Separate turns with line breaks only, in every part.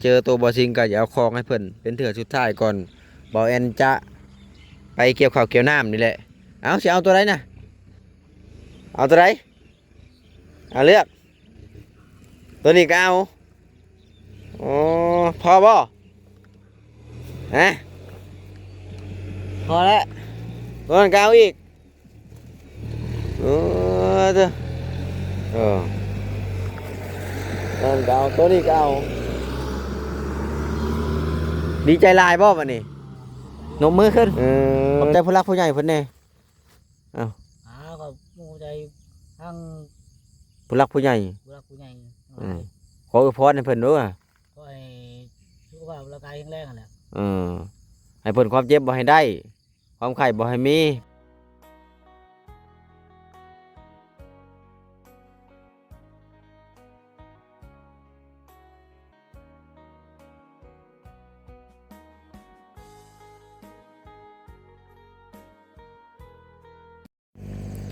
เจอตัวบอซิงก็อย่าเอาคองให้เพิ่นเป็นเถื่อสุดท้ายก่อนบอแอนจะไปเกี่ยวข้าวเกี่ยวน้ำนี่แหละเอาสิเอาตัวไหนนะเอาตัวไหนเอาเลือกตัวนี้ก็เอาโอ้พอบ่ฮะพอแล้วตัวนั้นก็เอาอีกเออตัวตัวนั้นก็เอาตัวนี้ก็เอาดีใจลายบ่วันนี้นมมือขึ้นขอบใจผู้รักผู้ใหญ่เพิ่นแน่อ้าว
กับหมู่ใจทั้ง
ผู้รักผู้ใหญ่
ผู้รักผู้ใหญ่
ขออวยพรให้เพิ่นด้วย
ก็ให้สุขภาพร่างกายแข็งแรงนั่นแหละ
ให้เพิ่นความเจ็บบ่ให้ได้ความไข้บ่ให้มี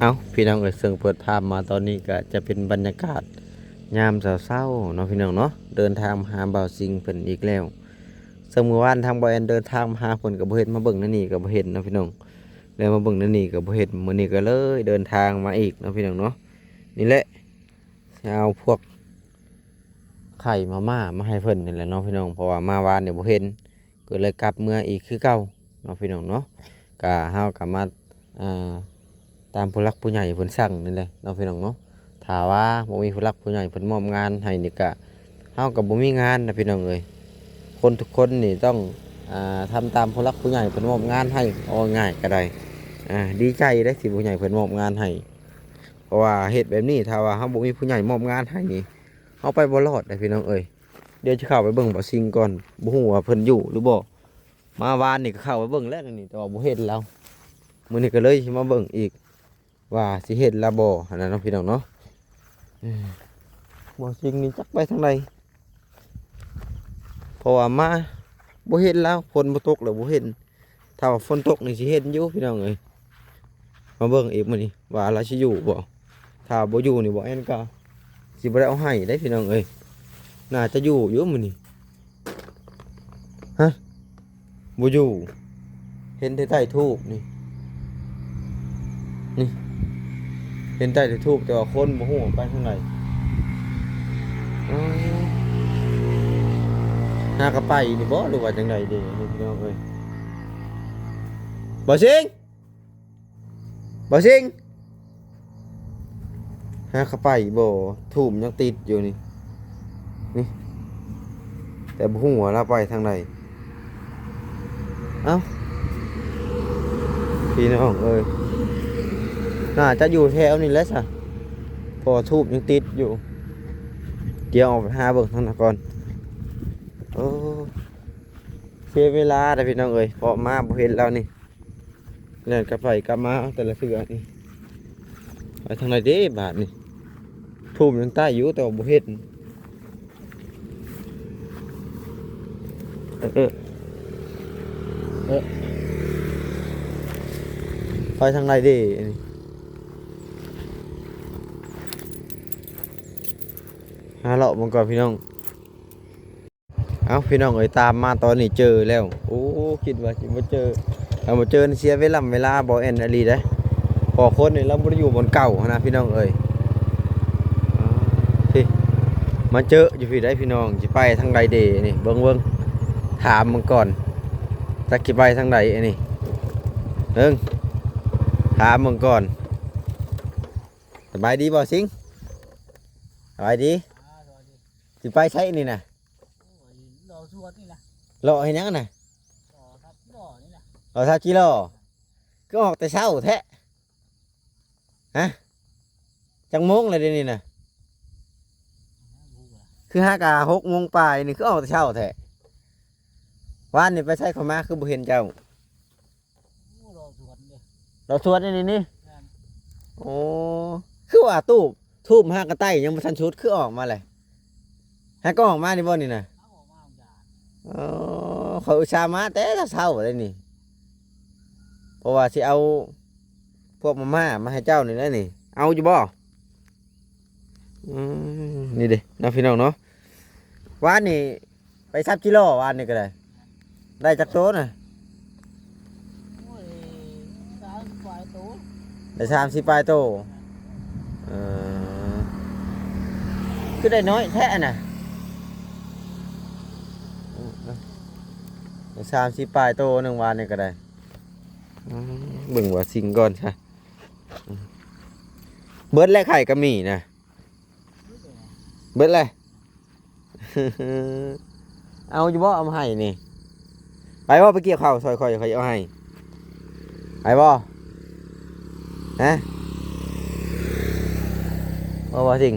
เอาพี่น้องเอ๋ยเสียงเปิดภาพมาตอนนี้ก็จะเป็นบรรยากาศยามเช้าๆเนาะพี่น้องเนาะเดินทางมาหาบ่าวซิงเพิ่นอีกแล้วซึ่งเมื่อวานทางบ่าวแอนเดินทางมาหาเพิ่นก็บ่เห็นมาเบิ่งนั่นนี่ก็บ่เห็นเนาะพี่น้องแล้วมาเบิ่งนั่นนี่ก็บ่เห็นมื้อนี้ก็เลยเดินทางมาอีกเนาะพี่น้องเนาะนี่แหละเอาพวกไข่มาม่ามาให้เพิ่นนี่แหละเนาะพี่น้องเพราะว่ามาวานเนี่ยบ่เห็นก็เลยกลับเมื่ออีกคือเก่าเนาะพี่น้องเนาะก็เฮาก็มาตามผู้รักผู้ใหญ่เพิ่นสั่งนี่แหละน้องพี่น้องเนาะถ้าว่าบ่มีผู้รักผู้ใหญ่เพิ่นมอบงานให้นี่ก็เฮาก็บ่มีงานนะพี่น้องเอ้ยคนทุกคนนี่ต้องทำตามผู้รักผู้ใหญ่เพิ่นมอบงานให้เอาง่ายก็ได้ดีใจได้ที่ผู้ใหญ่เพิ่นมอบงานให้เพราะว่าเฮ็ดแบบนี้ถ้าว่าเฮาบ่มีผู้ใหญ่มอบงานให้นี่เฮาไปบ่รอดนะพี่น้องเอ้ยเดี๋ยวจะเข้าไปเบิ่งบ่ซิงก่อนบ่ฮู้ว่าเพิ่นอยู่หรือบ่มาวานนี่ก็เข้าไปเบิ่งแล้วนี่แต่ว่าบ่เห็นแล้วมื้อนี้ก็เลยสิมาเบิ่งอีกว่าสิเห็นละบ่อันนั้นเนาะพี่น้องเนาะบ่จริงนี่จักไปทางใดเพราะว่ามาบ่เห็นแล้วฝนบ่ตกแล้วบ่เห็นถ้าว่าฝนตกนี่สิเห็นอยู่พี่น้องเอ้ยมาเบิ่งอีกมื้อนี้ว่าเราสิอยู่บ่ถ้าบ่อยู่นี่บ่แอนก็สิบ่ได้เอาให้ได้พี่น้องเอ้ยน่าจะอยู่มื้อนี้ฮะบ่อยู่เห็นแต่ใต้ทูบนี่เห็นใต้ทูบแต่ว่าคนบ่ฮู้ไปทางไหนหากระไปนี่บ่หรือว่าจังไดเด้พี่น้องเอ้ยบ่สิงหากระไปบ่ทูบยังติดอยู่นี่แต่บ่ฮู้ว่าเราไปทางใดเอ้าพี่น้องเอ้ยน่าจะอยู่แถวนี้แหละซะพอทูบยังติดอยู่เดี๋ยวออกไปหาเบิ่งทางนั้นก่อนโอ้เสียเวลาแต่พี่น้องเอ้ยพอมาบ่เห็นแล้วนี่เดินกลับไปกลับมาแต่ละเทื่อนี่ไปทางไหนเด้บาดนี่ทูบยังใต้อยู่แต่ว่าบ่เห็นไปทางไหนเด้นี่หาเลาะมังกรพี่น้องเอาพี่น้องเอ้ยตามมาตอนนี้เจอแล้วโอ้คิดว่าสิบ่เจอเอามาเจอเสียเวลาบ่แอนอลีได้พอคนนี่เราบ่ได้อยู่บนเก่านะพี่น้องเอ้ยพี่มาเจออยู่พี่ได้พี่น้องสิไปทางใดเด้นี่เบิ่งถามมันก่อนจักสิไปทางใดอันนี้ถามมันก่อนสบายดีบ่สิงสบายดีสิไปใช้นี่นะรอให้ยังน่ะรอทับกิโลก็ออกแต่เช้าแท้ฮะจังโมงเลยเดี๋ยวนี้นะคือ6:00 นปลายนี่คือออกแต่เช้าแท้วานนี่ไปใช้ข้าวมาคือบ่เห็นเจ้าเราสวดนี่โอ้คือว่าทูบห้ากระต่ายยังบ่ทันชุดคือออกมาเลยฮะก็ออกมานี่บ่นี่นะเขาอุตส่าห์มาแต่เช้าเลยนี่เพราะว่าสิเอาพวกมาให้เจ้านี่นะนี่เอาอยู่บ่นี่เด้นะพี่น้องเนาะวานนี่ไป 3กิโลอันนี้ก็ได้จักโตน่ะ
โอ้ยสามฝ่ายตัว
ได้30ปลายโตคือได้น้อยแท้น่ะได้30ปลายโตหนึ่งวันนี่ก็ได้เบิ่งว่าสิ่งก่อนใช่เบิดและไข่ก็มีนะเบิดเลย เอาอยู่บ่เอามาให้นี่ไปบ่ไปเกี่ยวข้าวซอยข่อยเอาให้ไปบ่ฮะบ่จริง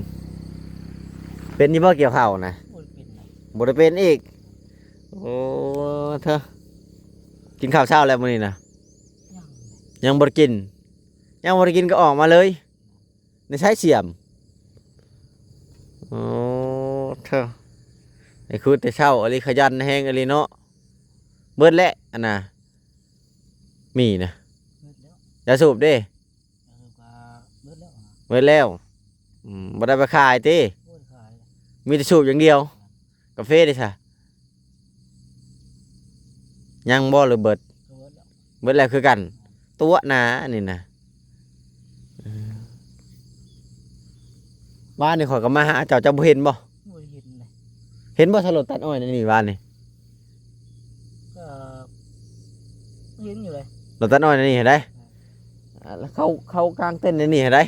เป็นอยู่บ่เกี่ยวข้าวนะ
โอ้ยเป็นไง
บ่ได้เป็นอีกโอ้เธอกินข้าวเช้าแล้วมื้อนี้นะ
ยัง
ยังบ่ได้กินยังบ่ได้กินก็ออกมาเลยในใช้เสียมโอ้เธอไอ้คือแต่เช้าอะไรขยันแฮงอะไรเนาะเบิดแล้วอันน่ะมีนะ
เบิดแล้ว
อย่าสูบเด้
แล้วก็เบิดแล้วนะ
เบิดแล้วบ่ได้ไปขายติ
โอ้ยขาย
มีแต่สูบอย่างเดียวกาแฟดิซะยังบ่หรือเบิด
ก็เบิดแล้ว
เบิดแล้วคือกันตัวหนาอันนี้นะบ้านนี่ข่อยก็มาหาเจ้าบ่เห็นบ่
โอ้ยเห็นเลย
เห็นบ่สลดตัดอ้อยในนี่บ้านนี่
ก็เห็นอยู่เลย
รถตัดอ้อยในนี่เห็นได้แล้วเข้ากลางเต้นท์ในนี่เห็นได้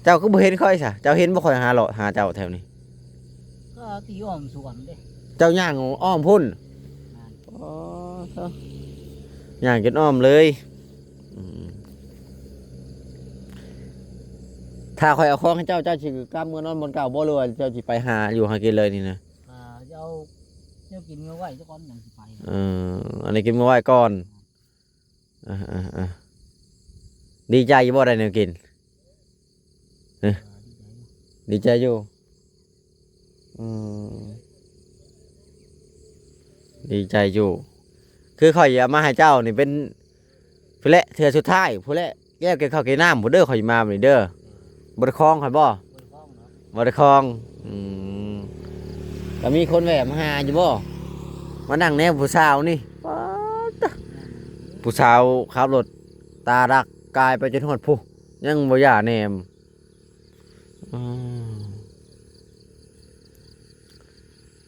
เจ้าก็บ่เห็นค่อยซะเจ้าเห็นบ่ค่อยหาเลาะหาเจ้าแถวนี้
ก็ตีอ้อมสวนเด้
เจ้าย่างอ้อมพุ่นอ๋อย่างจนอ้อมเลยถ้าข่อยเอาของให้เจ้าสิกล้ามมือนอนบนเก่าบ่เลยว่าเจ้าสิไปหาอยู่หากินเลยนี่นะ
จะเอาเนี่ยกินเมื่อไหร่เจ้าก้อนอย่างสิไป
อันนี้กินมาไว้ก่อนดีใจอยู่บ่ได้แนวกินดีใจอยู่ดีใจอยู่คือข่อยเอามาให้เจ้านี่เป็นผู้เละเทื่อสุดท้ายผู้เละแก้วเก็บข้าวเก็บน้ำผู้เด้อข่อยมาบ่นี่เด้อบ่ได้คลองข่อยบ่
บนห้องเนาะ
บ่ได้คลองก็มีคนแวะมาหาอยู่บ่มานั่งแนวผู้สาวนี่ป๊าดผู้สาวขับรถตารักกายไปจนฮอดผู้ยังบ่ย่าแนม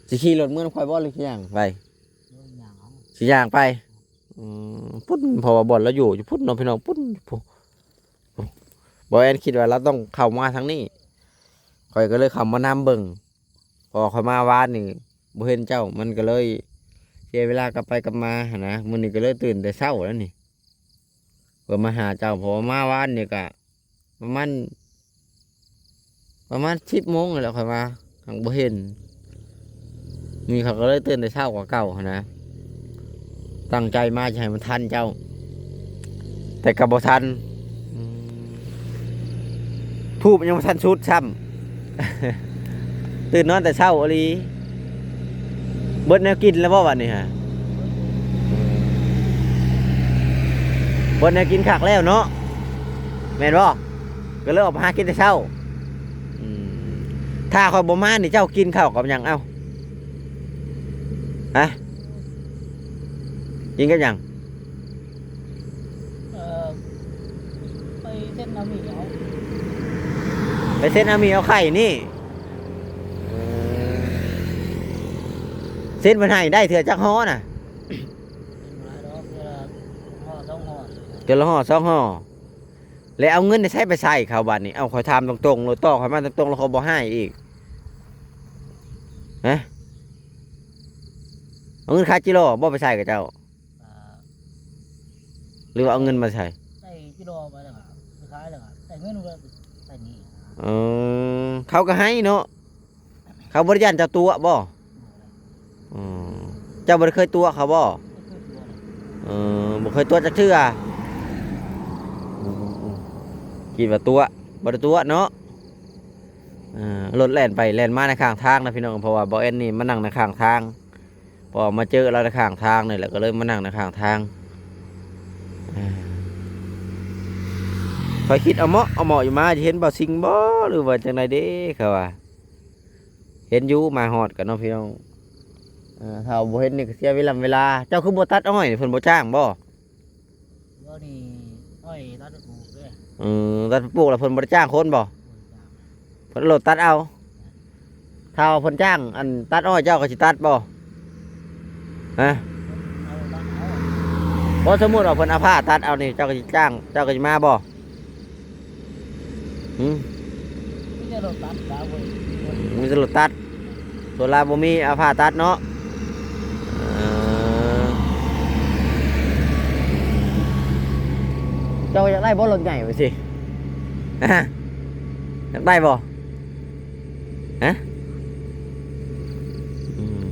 สิขี่รถเมื่อนข่อยบ่หรือสิย่างไป
เรื่องอย่างเอา
สิย่างไปพุ่นเพราะว่าบ่อนเราอยู่พุ่นเนาะพี่น้องพุ่นผู้บ่แอนคิดว่าเราต้องเข้ามาทางนี้ข่อยก็เลยเข้ามานํเบิ่งพอข่อยมาวานนี่บ่เห็นเจ้ามันก็เลยเสียเวลากลับไปกลับมาหั่นนะมื้อนี้ก็เลยตื่นแต่เช้าแล้วนี่เพื่อมาหาเจ้าเพอมาวานนี่ก็ประมาณ10 โมงแล้วค่อยมาหังบ่เห็นมีเขาก็เลยตื่นแต่เช้ากว่าเก่าหั่นนะตั้งใจมาจะให้มันทันเจ้า แต่ก็บ่ทันทูบยังบ่ทันชุดซ้ำ ตื่นนอนแต่เช้าอหลีเบิดแนวกินแล้วบ่วันนี้ฮะเบิดแนวกินคักแล้วเนาะแม่นบ่ก็เลยออกมาหากินแต่เช้าถ้าข่อยบ่มานี่เจ้ากินข้าวกับหยังเอ้าฮะกินกับหยัง
ไปเส้นน้ำมีเอา
ไปเส้นอามีเอาไข่นี่เส้นมันให้ได้เถื่อจักฮ้อน่ะ
เป็นไรดอกเวลาห่อต้องห่อ
เจอละห่อ2ห่อแล้วเอาเงินใช้ไปใส่เขาบัดนี้เอาข่อยถามตรงๆเลยต่อข่อยมาตรงๆแล้วเขาบ่ให้อีกฮะเอาเงินค่าจิโร่บ่ไปใส่กับเจ้าหรือว่าเอาเงินมาใส่
ใส่กิโลไปแล้วครับสุดท้ายแล้วครับใส่เงินไปใส่นี่
เขาก็ให้เนาะเขาบริยานเจ้าตัวบ่เจ้าบ่ได้เคยตัวเขาบ่บ่เคยตัวจักเทื่อคิดว่าตัวบ่ได้ตัวเนาะรถแล่นไปแล่นมาในข้างทางนะพี่น้องเพราะว่าบ่แอนนี่มานั่งในข้างทางพอมาเจอเราในข้างทางนี่แหละก็เลยมานั่งในข้างทางคอยคิดเอาเหมาะอยู่มาจะเห็นบ่สิงบ่หรือว่าจังไดเด้เขาว่า เห็นอยู่มาฮอดกันเนาะพี่น้องถ้าบ่เห็นนี่ก็เสียเวลาเจ้าคือบ่ตัดอ้อยนี่เพิ่นบ่จ้างบ่
ก็นี่อ้อยรัดปลูกด้วย
ตัดปลูกแล้วเพิ่นบ่ได้จ้างคนบ่เพิ่นโหลดตัดเอาถ้าเพิ่นจ้างอันตัดอ้อยเจ้าก็สิตัดบ่ฮะ
เอาบ้านเอา
บ่สมมุติว่าเพิ่นเอาผ้าตัดเอานี่เจ้าก็สิจ้างเจ้าก็สิมาบ่อืม
ไม่ได้รถตัดตาเว้ย
มีแต่โหลดตัดส่วนลาวบ่มีเอาผ้าตัดเนาะเจ้าอยากได้บ่รถใหญ่ไปสิฮะอยากได้บ่ฮะอืม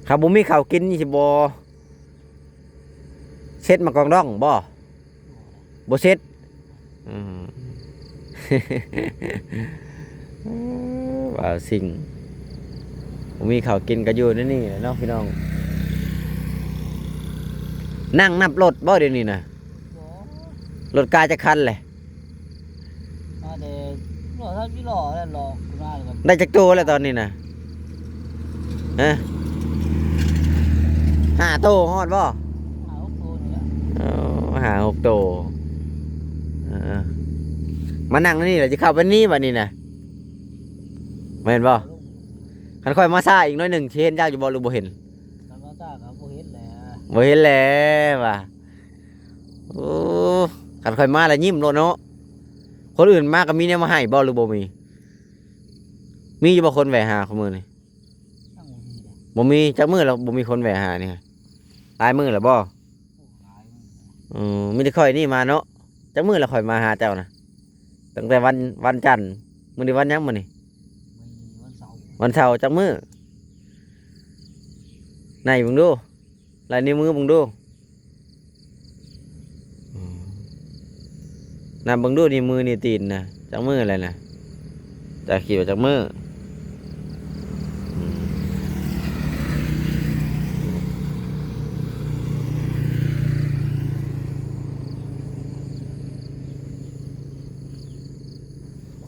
ครับบ่มีข้าวกินนี่สิบ่เช็ดมากองร่องบ่เช็ดอืม ว่าสิ่งผมมีข้าวกินก็อยู่ในนี่แหละเนาะพี่น้องนั่งนับรถบ่เดี๋ยวนี้นะ
บ่
รถกาจะคันเลย
มาแต่หล่อเท่าที่หล่อแล้วหล่อกูมาเลย
ได้จักตัวแล้วตอนนี้นะฮะ5 โตวฮอดบ่
เอาโคนนี่แหละ
หา6 โตวมานั่งนี่แหละจะเข้าไปนี่บัดนี้นะไม่เห็นบ่คันค่อยมาซ่าอีกน้อยหนึ่งสิเห็นเจ้าอยู่บ่หรือบ่เห็น
ธรรมชาติครับบ่เห็นแหละ
บ่เห็นแล้วว่ะโอ้คันค่อยมาแล้วยิ้มโลดเนาะคนอื่นมาก็มีแนวมาให้บ่หรือบ่มีอยู่บ่คนแหวะหาของมื้อนี่
ตั้งบ่มีแหละ
บ่มีจักมื้อแล้วบ่มีคนแหวะหานี่หลายมื้อแล้วบ่
โอ้หลายมื้อ
มีแต่ค่อยนี่มาเนาะจักมื้อแล้วค่อยมาหาเจ้านะตั้งแต่วันจันทร์มื้อนี้วันหยังมื้อนี้
มีวันเสาร์
วันเสาร์จักมื้อไหนเบิ่งดูลายนิ้วมือเบิ่งดูนับเบิ่งดูนี่มือนี่ตีนนะจักมื้ออะไรนะจะคิดว่าจักมื้อ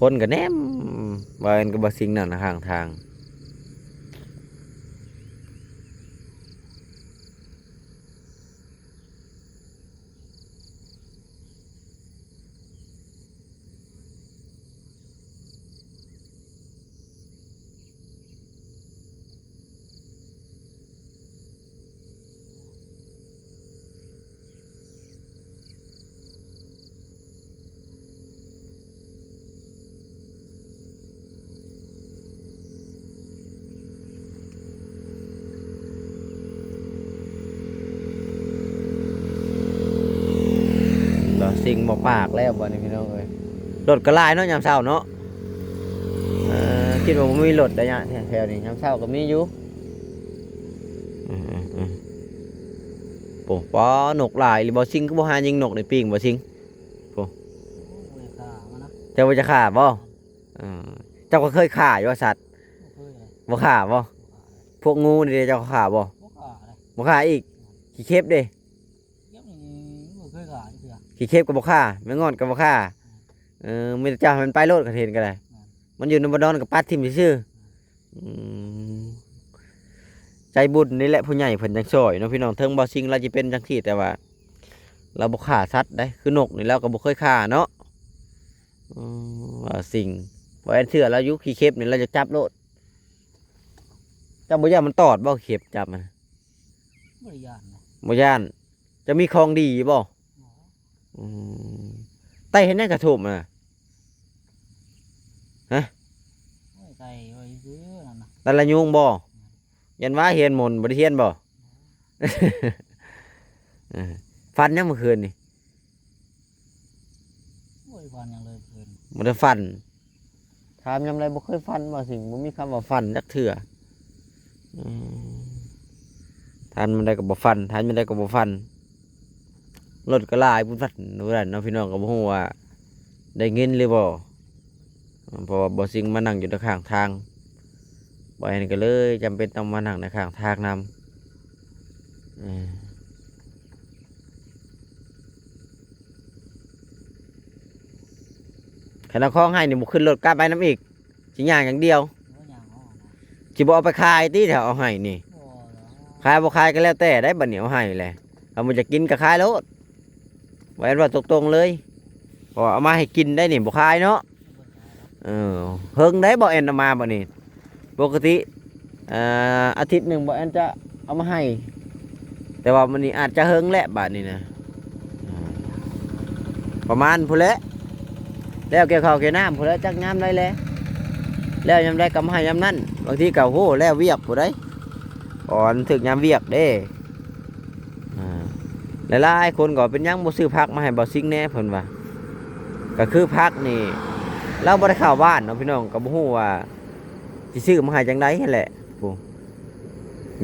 คนก็แนมว่ากันก็บ่สิ่งนั้นนะข้างทางเราสิ่งบ่ปากแล้วบ่นี่พี่น้องเอ้ยรถก็หลายเนาะยามเช้าเนาะคิดว่าบ่มีรถได้ยะแถวนี้ยามเช้าก็มีอยู่โอ้ป้อนกหลายหรือบ่ซิงก็บ่หายิงนกในปิ้งบ่ซิง
โอ้ยขามันนะ
เจ้าบ่จะฆ่าบ่เจ้าก็เคยฆ่าอยู่ว่าสัตว์
บ่เคยเลย
บ่ฆ่าบ่พวกงูนี่เด้เจ้าก็ฆ่าบ่
บ่ขาเลย
บ่ฆ่าอีกขี้เข็บเด้
เดี๋ยวนี้บ่เคยขาจักเทื่อ
ขี้เข็บก็บ่ฆ่าแมงงอนก็บ่ฆ่ามีแต่เจ้าให้มันไปโลดก็เห็นก็ได้มันอยู่ในบ่ดอนก็ปัดทิ่มซื่อๆใจบุญนี่แหละผู้ใหญ่เพิ่นจังช่วยเนาะพี่น้องเทิงบ่ซิงเราสิเป็นจังซี่แต่ว่าเราบ่ฆ่าสัตว์ได้คือนกนี่เราก็บ่เคยฆ่าเนาะว่าสิ่งบ่แอนเชื่อเราอยู่ขี้เข็บนี่เราจะจับโลดเจ้าบ่ย่านมันตอดบ่เข็บจับมัน
บ่ได้ย่านนะ
บ่ย่านจะมีของดีบ่
อ๋อ
ไต้เห็นได้กระทุบอ่ะ
โอ้ยไก่ไว้ซื้อนั่นน่ะ
ตะละยุงบ่ยันว่าเฮียนมนต์บ่ได้เฮียนบ่ ฟันยังเมื่อคืนนี่
โอ้ยฟันยังเลยเพิ่น
บ่ได้ฟันถามยามไรบ่เคยฟันบ่สิ่งบ่มีคำว่าฟันจักเทื่อทานมันได้ก็บ่ฟันทานมันได้ก็บ่ฟันรถก็หลายพุ่นฟัดนู่นนั่นเนาะพี่น้องก็บ่ฮู้ว่าได้เงินหรือบ่เพราะว่าบ่สิ่งมานั่งอยู่ข้างทางบ่เห็นก็เลยจำเป็นต้องมานั่งในข้างทางน เออขันเอาของให้นี่บุขึ้นรถกลับไปน้ำอีกสิย่างอย่างเดียว
บ่อย่างอ้อนะ
สิบ่เอาไปขายที่แถวเอาให้นี่
บ่แล้ว
ขายบ่ขายก็แล้วแต่ได้บัดเหนียวให้แหละเอามันจะกินก็ขายแล้วไว้ว่าตรงๆเลยเพราะว่าเอามาให้กินได้นี่บ่ขายเนาะเออเฮิงได้บ่แอนเอามาบ่นี่ปกติอาทิตย์หนึ่งบ่แอนจะเอามาให้ แต่ว่ามันนี่อาจจะเฮิงแหละบาดนี้นะประมาณพุ่นแหละแล้วเกี่ยวข้าวเกี่ยวน้ำพุ่นแหละจักน้ำได้แล้วยามได้ก็มาให้ยามนั้นบางทีก็โหแล้วเวียกพุ่นได้อ่อนถึกยามเวียกเด้หลายๆคนก็เป็นหยังบ่ซื้อผักมาให้บ่ซิงแน่เพิ่นว่าก็คือผักนี่เราบ่ได้เข้าบ้านเนาะพี่น้องก็บ่ฮู้ว่าสิซื้อมาให้จังได๋นั่นแหละผู้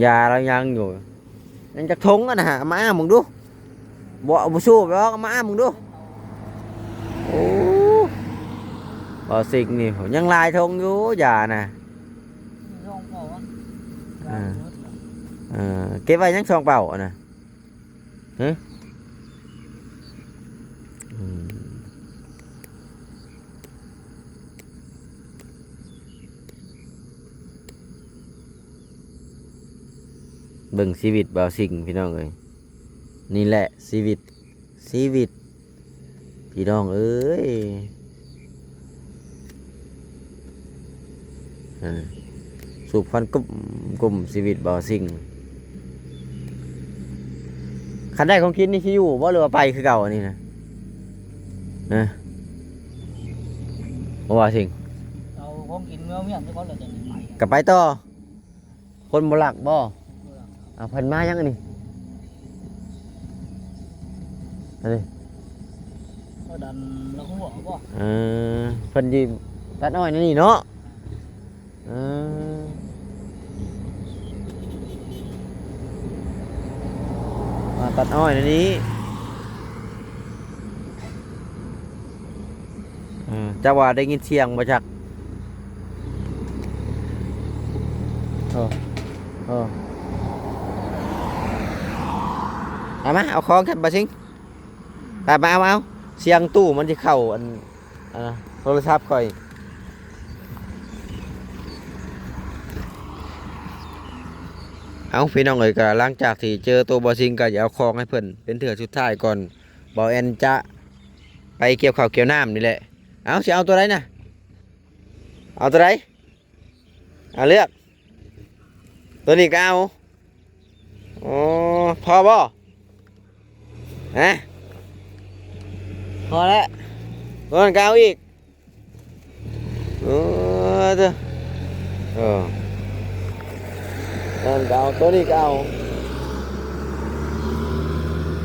ยาเรายังอยู่ยังจักทงอ่ะนะฮะเอามาอ้ามึงดูบ่สู้หรอกเอามาอ้ามึงดูโอ้บ่ซิงนี่ยังลายทงอยู่ยาน่ะ
ลองเปล่าวะ
อ่า เก็บไว้ยังซองเป่าอ่ะนะฮะเบิ่งชีวิตบ่าวสิ่งพี่น้องเอ้ยนี่แหละชีวิตพี่น้องเอ้ยสูบควันกลุ่มชีวิตบ่าวสิ่งคันได้ของกินนี่ที่อยู่บ่หรือว่าไปคือเก่าอันนี้นะบ่ว่าสิ่ง
เอาของกินเมื่อเมียนที่เขาเลยจะหนีไป
กลับไปต่อคนบ่หลักบ่เอาเพิ่นมายังอันนี้อันนี้
เขาดันแล้วเขาบอกว่า
เพิ่นยิตัดอ้อยนั่นนี่เนาะมาตัดอ้อยนั่นนี้จะว่าได้ยินเสียงบ่จักเอามาเอาของกันบ่ซิงไปมาเอาเสียงตู้มันสิเข้าอันโทรศัพท์ค่อยเอาพี่น้องเอ้ยก็หลังจากที่เจอตัวบ่ซิงก็อย่าเอาของให้เพิ่นเป็นเถื่อสุดท้ายก่อนบ่แอนจะไปเกี่ยวข้าวเกี่ยวน้ำนี่แหละเอาสิเอาตัวใดน่ะเอาตัวใดเอาเลือกตัวนี้ก็เอาอ๋อพอบ่ฮะพอแล้วตัวนั้นก็เอาอีกเด้อนั่นก็เอาตัวนี้ก็เอา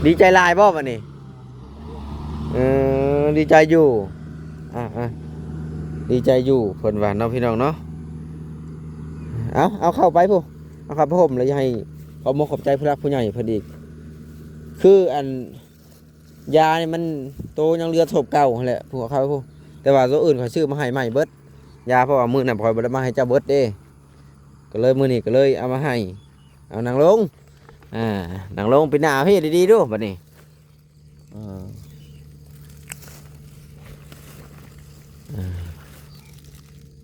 ดีใจลายบ่บัดนี้ดีใจอยู่ดีใจอยู่เพิ่นว่าเนาะพี่น้องเนาะเอาเข้าไปผู้เอาเข้าไปห่มแล้วให้ขอมขอบใจผู้รักผู้ใหญ่เพิ่นอีกคืออันยานี่มันโตยังเรือทบเก่าหั่นแหละผู้เขาผู้แต่ว่าตัวอื่นเขาซื้อมาให้ใหม่เบิดยาเพราะว่ามื้อนั้นข่อยบ่ได้มาให้เจ้าเบิดเด้ก็เลยมื้อนี้ก็เลยเอามาให้เอานั่งลงนั่งลงเป็นหน้าพี่ดีๆดูบัดนี้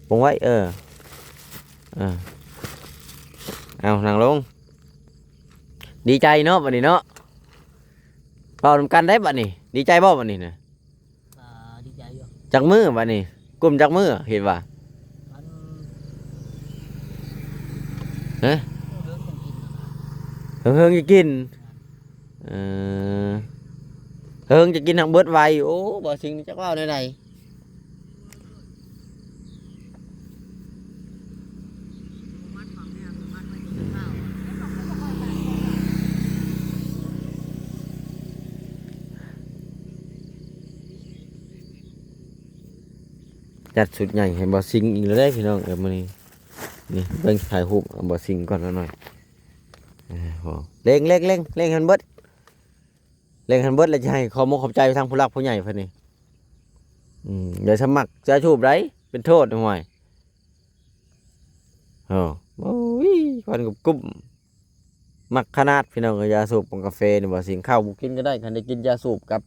ปงไว้เอานั่งลงดีใจเนาะบัดนี้เนาะเป่านำกันได้บัดนี้ดีใจบ่บัดนี้นะ
ดีใจอยู่
จักมือบัดนี้กลุ่มจักมือเห็นว่า
มัน
ฮะ
เรื่องกิน
เฮิงจะกินเฮิงจะกินทางเบิดไวโอ้บ่สิ่งจักว่าในใดจัดสุดใหญ่ให้บ่ซิงอีกแล้วได้พี่น้องมื้อนี้นี่เบิ่งถ่ายรูปเอาบ่ซิงก่อนแล้วหน่อยเร่งให้มันเบิดแล้วจะให้ขอมขอบใจไปทางผู้หลักผู้ใหญ่เพิ่นนี่อย่าสมัครจะชูบได้เป็นโทษห่วยโอ้ยควันกุบ มักขนาดพี่น้องยาสูบของกาแฟนี่บ่สิงข้าวบ่กินก็ได้คันได้กินยาสูบกับ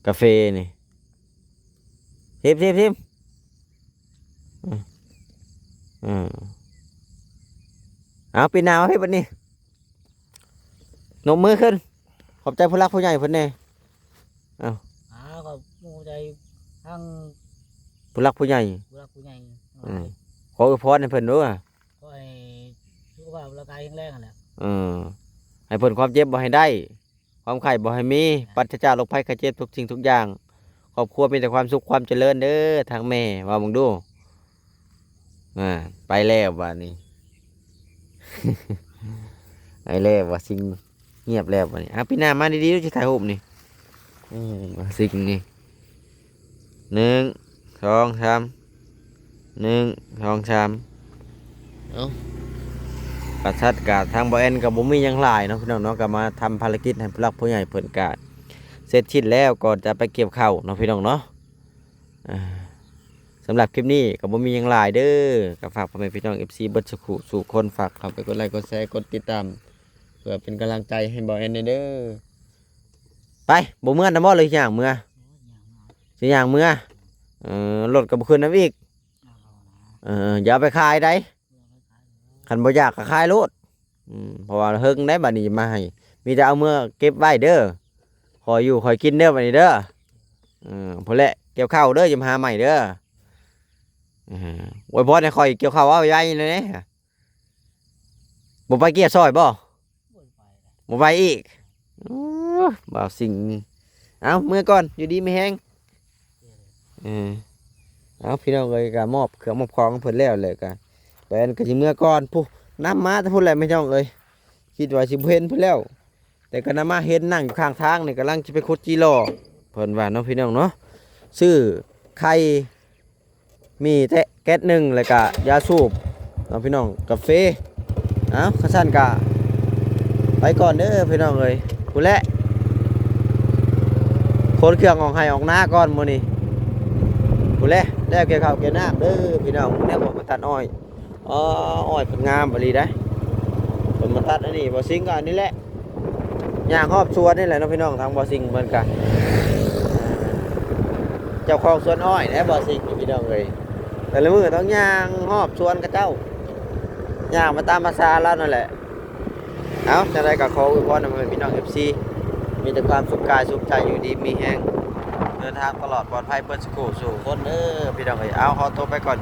กาแฟนี่ทิมเอาปีหนาวให้บัดนี้นมมือขึ้นขอบใจผู้รักผู้ใหญ่เพิ่นแน่
ก็มูใจทั้ง
ผู้รักผู้ใหญ่
ผู้รักผู้ใหญ่
ขออวยพรให้เพิ่นด้วย
ก็ให้สุขภาพร่างกายแข็งแรงนั่นแหละ
ให้เพิ่นความเจ็บบ่ให้ได้ ความไข้บ่ให้มีปราศจากโรคภัยไข้เจ็บทุกสิ่งทุกอย่างครอบครัวมีแต่ความสุขความเจริญเด้อทางแม่ว่ามึงดูไปแล้วบัดนี้ ไปแล้วว่าสิ่งเงียบแล้วบัดนี้พี่หน้ามาดีๆดูสิถ่ายรูปนี่ว่าสิ่งนี่1 2 3 1 2 3เอ้าประชัดกาทางบ่แอนกับบ่มีหยังหลายเนาะพี่น้องเนาะก็มาทำภารกิจให้ผู้หลักผู้ใหญ่เพิ่นกาเสร็จสิ้นแล้วก่อนจะไปเก็บข้าวเนาะพี่น้องเนาะสำหรับคลิปนี้ก็บ่มีหยังหลายเด้อก็ฝากพ่อแม่พี่น้อง FC เบิดสุขุสู่คนฝากเข้าไปกดไลค์กดแชร์กดติดตามเพื่อเป็นกำลังใจให้บ่แอนเด้อไปบ่เมื่อนำบ่เลยย่างเมื่อสิย่างเมื่อรถก็บ่ขึ้นนำอีกอย่าไปขายได้คันบ่อยากก็ขายโลดเพราะว่าเฮิงได้บัดนี้มาให้มีแต่เอาเมื่อเก็บไว้เด้อคอยอยู่คอยกินเด้อบัดนี้เด้อพอแหละเกี่ยวข้าวเด้ออย่ามาหาใหม่เด้อไว้พอให้คอยเกี่ยวข้าวเอาไว้เลยนะบ่ไปเกี่ยวซอยบ่บ่ไปอีกบ่าวสิ่งเอาเมื่อก่อนอยู่ดีไม่แห้งเอาพี่น้องเลยก็มอบเครื่องมอบของเพิ่นแล้วเลยก็แฟนก็สิเมื่อก่อนผู้น้ำมาแต่พูดอะไรไม่ต้องเลยคิดว่าสิเห็นเพิ่นแล้วแต่ก็น้ำมาเห็นนั่งอยู่ข้างทางนี่กำลังจะไปขุดจีโร่เพิ่นว่าน้องพี่น้องเนาะซื้อไข่มีแก๊สหนึ่งแล้วก็ยาสูบน้องพี่น้องกาแฟเอาข้าสั้นกะไปก่อนเด้อพี่น้องเลยผู้และคนเครื่องออกให้ออกหน้าก่อนมื้อนี้ผู้และแล้วเกี่ยวข้าวเกี่ยวน้ำเด้อพี่น้องแนวบ่มาตัดอ้อยอ้อยเพิ่นงามบ่ดีได้เพิ่นมาตัดอันนี้บ่ซิงก็อันนี้แหละย่างครอบสวนนี่แหละน้องพี่น้องทางบ่ซิงเหมือนกันเจ้าของสวนอ้อยนะบ่ซิงพี่น้องเอ้ยแต่ละมื้อต้องย่างครอบสวนกับเจ้าย่างมาตามภาษาแล้วนั่นแหละเอาจังได๋ก็ขออวยพรให้พี่น้อง FC มีแต่ความสุขกายสุขใจอยู่ดีมีแฮงเดินทางตลอดปลอดภัยเปิดสกูสู่คนเด้อพี่น้องเอ้ยเอาขอตัวไปก่อน